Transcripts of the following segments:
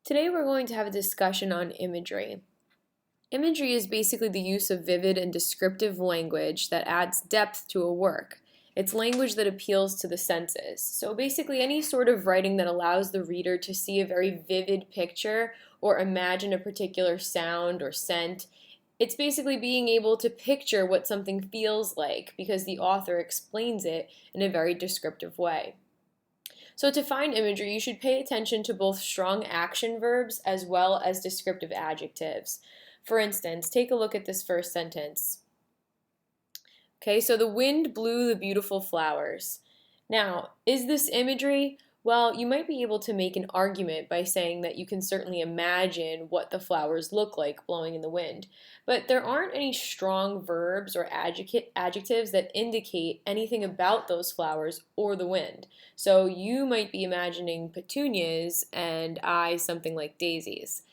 Today we're going to have a discussion on imagery. Imagery is basically the use of vivid and descriptive language that adds depth to a work. It's language that appeals to the senses. So basically any sort of writing that allows the reader to see a very vivid picture or imagine a particular sound or scent. It's basically being able to picture what something feels like because the author explains it in a very descriptive way. So to find imagery, you should pay attention to both strong action verbs as well as descriptive adjectives. For instance, take a look at this first sentence. Okay, so the wind blew the beautiful flowers. Now, is this imagery? Well, you might be able to make an argument by saying that you can certainly imagine what the flowers look like blowing in the wind, but there aren't any strong verbs or adjectives that indicate anything about those flowers or the wind. So you might be imagining petunias and I something like daisies.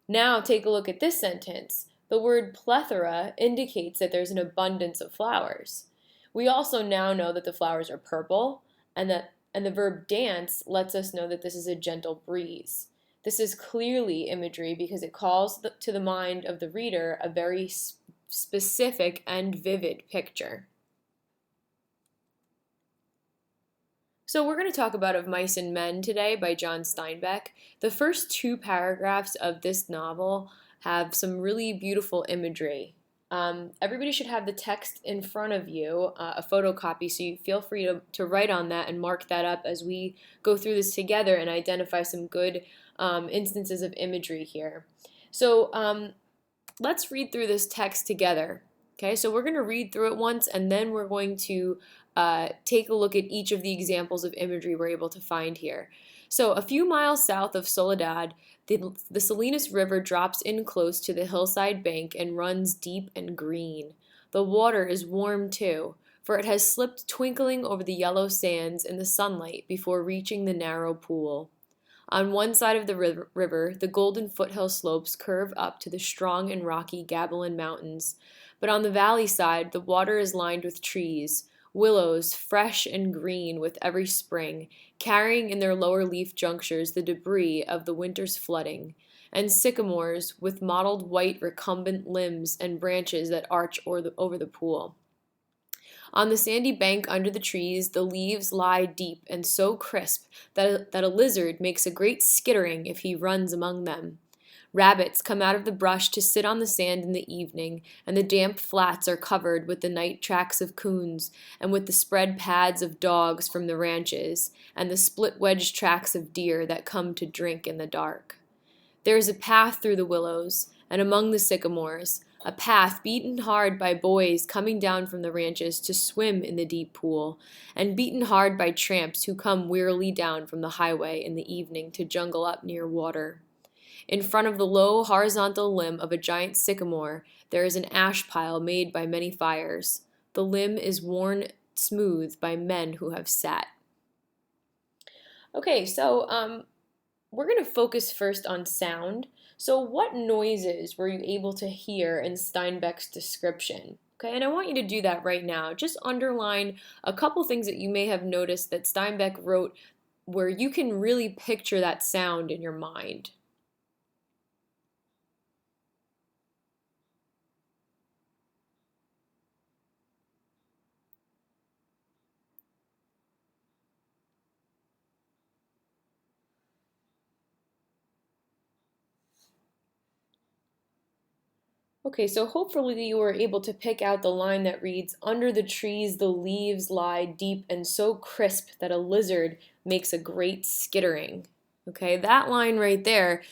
Now take a look at this sentence. The word plethora indicates that there's an abundance of flowers. We also now know that the flowers are purple and the verb dance lets us know that this is a gentle breeze. This is clearly imagery because it calls to the mind of the reader a very specific and vivid picture. So we're going to talk about Of Mice and Men today by John Steinbeck. The first two paragraphs of this novel have some really beautiful imagery. Everybody should have the text in front of you, a photocopy, so you feel free to write on that and mark that up as we go through this together and identify some good instances of imagery here. So let's read through this text together. Okay, so we're going to read through it once and then we're going to take a look at each of the examples of imagery we're able to find here. So a few miles south of Soledad, the Salinas River drops in close to the hillside bank and runs deep and green. The water is warm too, for it has slipped twinkling over the yellow sands in the sunlight before reaching the narrow pool. On one side of the river, the golden foothill slopes curve up to the strong and rocky Gabilan Mountains, but on the valley side, the water is lined with trees, willows, fresh and green with every spring, carrying in their lower leaf junctures the debris of the winter's flooding, and sycamores with mottled white recumbent limbs and branches that arch over the pool. On the sandy bank under the trees, the leaves lie deep and so crisp that a lizard makes a great skittering if he runs among them. Rabbits come out of the brush to sit on the sand in the evening, and the damp flats are covered with the night tracks of coons, and with the spread pads of dogs from the ranches, and the split-wedged tracks of deer that come to drink in the dark. There is a path through the willows, and among the sycamores, a path beaten hard by boys coming down from the ranches to swim in the deep pool, and beaten hard by tramps who come wearily down from the highway in the evening to jungle up near water. In front of the low horizontal limb of a giant sycamore, there is an ash pile made by many fires. The limb is worn smooth by men who have sat. Okay, so we're going to focus first on sound. So what noises were you able to hear in Steinbeck's description? Okay, and I want you to do that right now. Just underline a couple things that you may have noticed that Steinbeck wrote where you can really picture that sound in your mind. Okay, so hopefully you were able to pick out the line that reads, "Under the trees the leaves lie deep and so crisp that a lizard makes a great skittering." Okay, that line right there,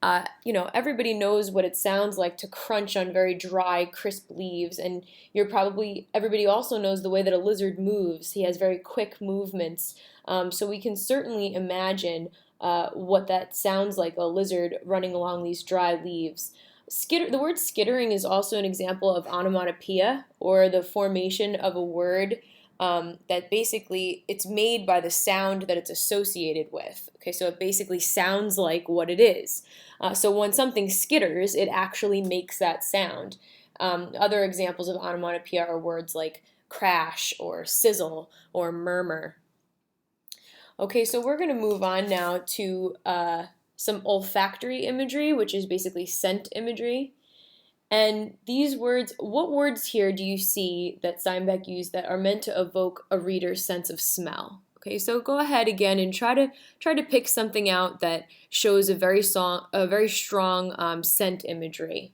everybody knows what it sounds like to crunch on very dry, crisp leaves, and everybody also knows the way that a lizard moves. He has very quick movements, so we can certainly imagine what that sounds like, a lizard running along these dry leaves. The word skittering is also an example of onomatopoeia, or the formation of a word that basically it's made by the sound that it's associated with. Okay, so it basically sounds like what it is. So when something skitters, it actually makes that sound. Other examples of onomatopoeia are words like crash or sizzle or murmur. Okay, so we're going to move on now to some olfactory imagery, which is basically scent imagery. And these words, what words here do you see that Steinbeck used that are meant to evoke a reader's sense of smell? Okay, so go ahead again and try to pick something out that shows a very strong scent imagery.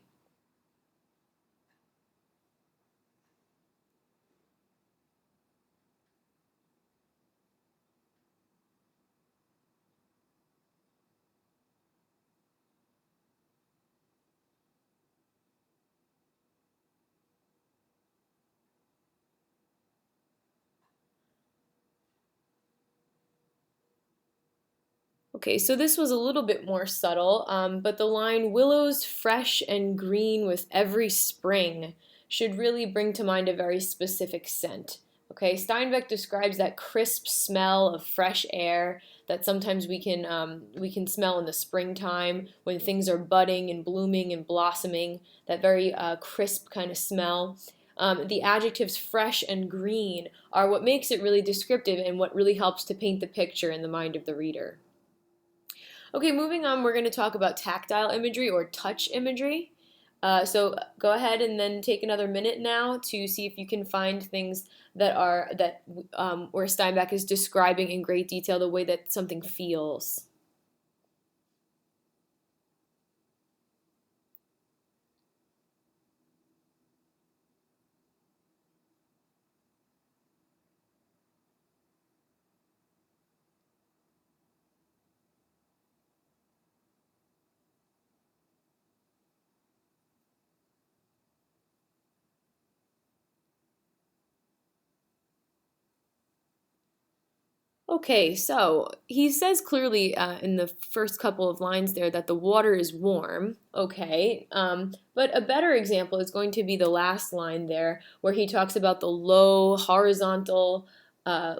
Okay, so this was a little bit more subtle, but the line "willows fresh and green with every spring" should really bring to mind a very specific scent. Okay, Steinbeck describes that crisp smell of fresh air that sometimes we can smell in the springtime when things are budding and blooming and blossoming. That very crisp kind of smell. The adjectives fresh and green are what makes it really descriptive and what really helps to paint the picture in the mind of the reader. Okay, moving on, we're going to talk about tactile imagery or touch imagery. So go ahead and then take another minute now to see if you can find things that where Steinbeck is describing in great detail the way that something feels. Okay, so he says clearly in the first couple of lines there that the water is warm. Okay, but a better example is going to be the last line there where he talks about the low horizontal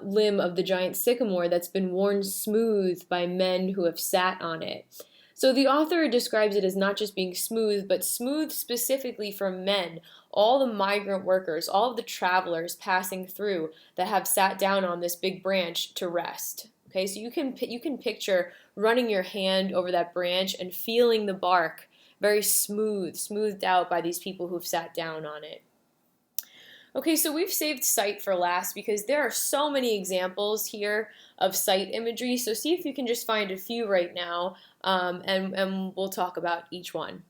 limb of the giant sycamore that's been worn smooth by men who have sat on it. So the author describes it as not just being smooth, but smooth specifically for men, all the migrant workers, all of the travelers passing through that have sat down on this big branch to rest. Okay, so you can picture running your hand over that branch and feeling the bark very smoothed out by these people who've sat down on it. Okay, so we've saved sight for last because there are so many examples here of sight imagery. So see if you can just find a few right now, and we'll talk about each one.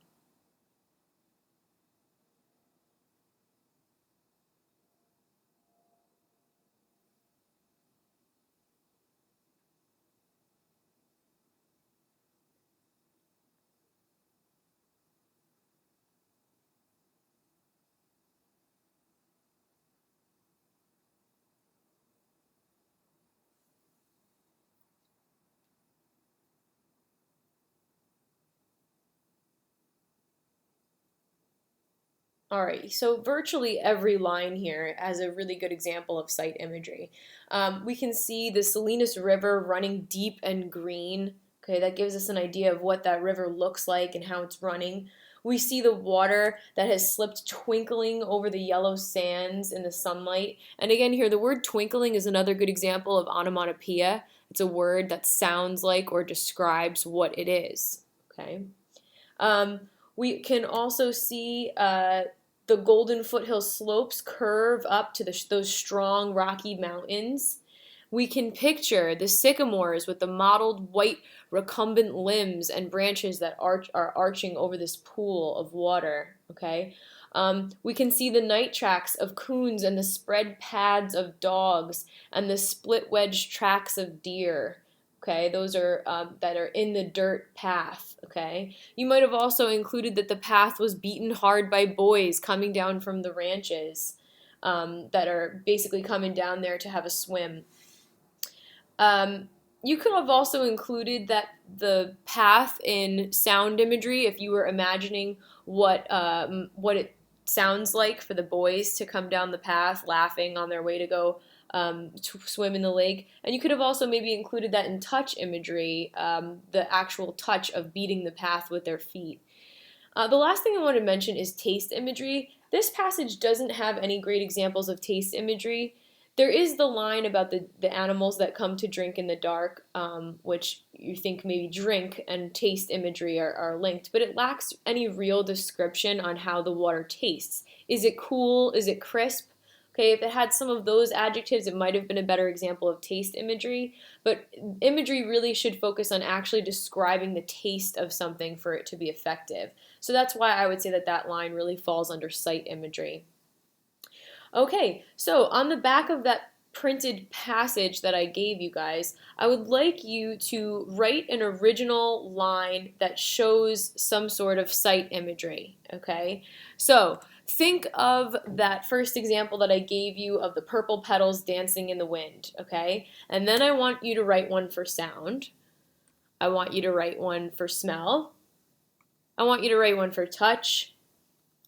All right, so virtually every line here has a really good example of sight imagery. We can see the Salinas River running deep and green. Okay, that gives us an idea of what that river looks like and how it's running. We see the water that has slipped twinkling over the yellow sands in the sunlight. And again, here, the word twinkling is another good example of onomatopoeia. It's a word that sounds like or describes what it is. Okay. Um, we can also see the Golden Foothill slopes curve up to those strong rocky mountains. We can picture the sycamores with the mottled white recumbent limbs and branches that are arching over this pool of water. Okay, we can see the night tracks of coons and the spread pads of dogs and the split wedge tracks of deer. Okay, those are that are in the dirt path. Okay, you might have also included that the path was beaten hard by boys coming down from the ranches that are basically coming down there to have a swim. Um, you could have also included that the path in sound imagery if you were imagining what it sounds like for the boys to come down the path laughing on their way to go to swim in the lake. And you could have also maybe included that in touch imagery, the actual touch of beating the path with their feet. The last thing I want to mention is taste imagery. This passage doesn't have any great examples of taste imagery. There is the line about the animals that come to drink in the dark, which you think maybe drink and taste imagery are linked, but it lacks any real description on how the water tastes. Is it cool? Is it crisp? Okay, if it had some of those adjectives, it might have been a better example of taste imagery, but imagery really should focus on actually describing the taste of something for it to be effective. So that's why I would say that that line really falls under sight imagery. Okay, so on the back of that printed passage that I gave you guys, I would like you to write an original line that shows some sort of sight imagery, okay? So think of that first example that I gave you of the purple petals dancing in the wind, okay? And then I want you to write one for sound. I want you to write one for smell. I want you to write one for touch.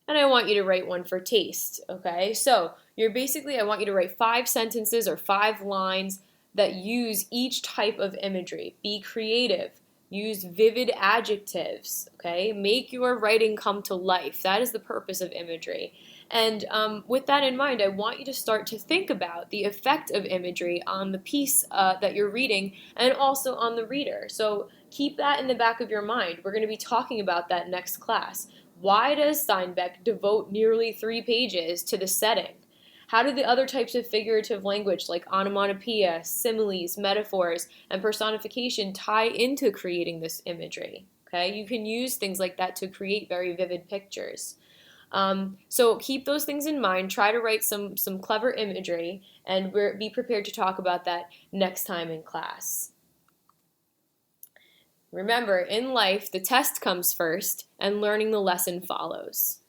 And I want you to write one for taste, okay? So I want you to write 5 sentences or 5 lines that use each type of imagery. Be creative. Use vivid adjectives, okay? Make your writing come to life. That is the purpose of imagery. And with that in mind, I want you to start to think about the effect of imagery on the piece that you're reading and also on the reader. So keep that in the back of your mind. We're going to be talking about that next class. Why does Steinbeck devote nearly 3 pages to the setting? How do the other types of figurative language like onomatopoeia, similes, metaphors, and personification tie into creating this imagery? Okay, you can use things like that to create very vivid pictures. So keep those things in mind. Try to write some clever imagery, and be prepared to talk about that next time in class. Remember, in life, the test comes first, and learning the lesson follows.